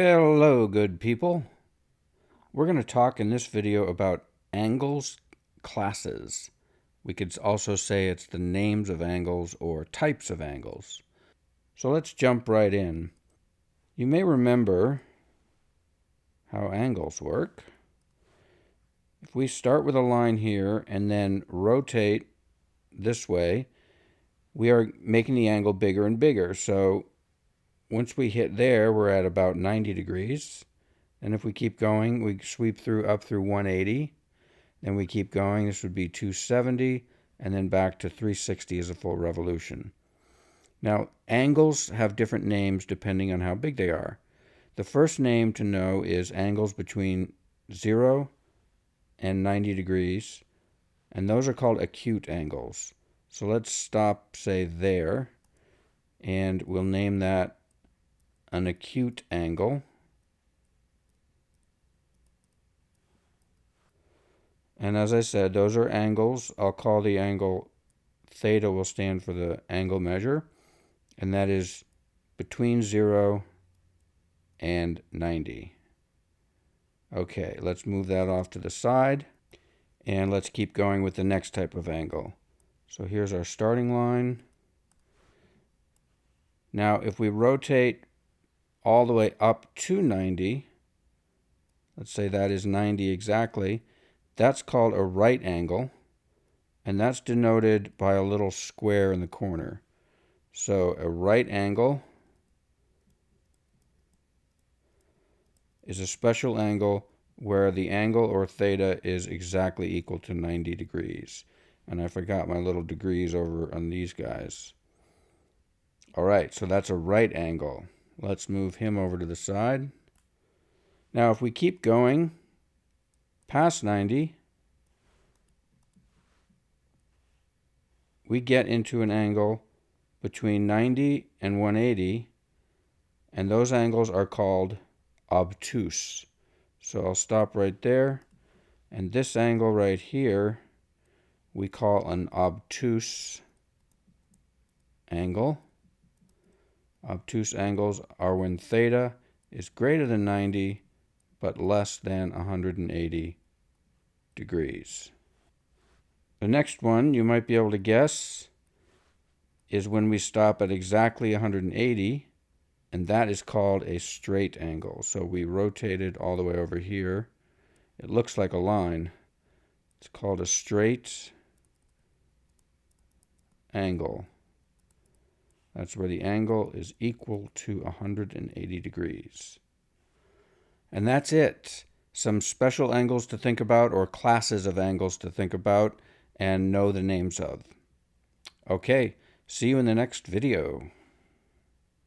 Hello, good people. We're going to talk in this video about angles classes. We could also say it's the names of angles or types of angles. So let's jump right in. You may remember how angles work. If we start with a line here and then rotate this way, we are making the angle bigger and bigger. So once we hit there, we're at about 90 degrees. And if we keep going, we sweep up through 180. Then we keep going. This would be 270, and then back to 360 as a full revolution. Now, angles have different names depending on how big they are. The first name to know is angles between 0 and 90 degrees, and those are called acute angles. So let's stop, say, there, and we'll name that an acute angle. And as I said, those are angles. I'll call the angle theta will stand for the angle measure, and that is between 0 and 90. Okay, let's move that off to the side, and let's keep going with the next type of angle. So here's our starting line. Now, if we rotate all the way up to 90, let's say that is 90 exactly, that's called a right angle, and that's denoted by a little square in the corner. So a right angle is a special angle where the angle or theta is exactly equal to 90 degrees. And I forgot my little degrees over on these guys. All right, so that's a right angle. Let's move him over to the side. Now, if we keep going past 90, we get into an angle between 90 and 180, and those angles are called obtuse. So I'll stop right there, and this angle right here we call an obtuse angle. Obtuse angles are when theta is greater than 90 but less than 180 degrees. The next one you might be able to guess is when we stop at exactly 180, and that is called a straight angle. So we rotate it all the way over here. It looks like a line. It's called a straight angle. That's where the angle is equal to 180 degrees. And that's it. Some special angles to think about, or classes of angles to think about and know the names of. Okay, see you in the next video.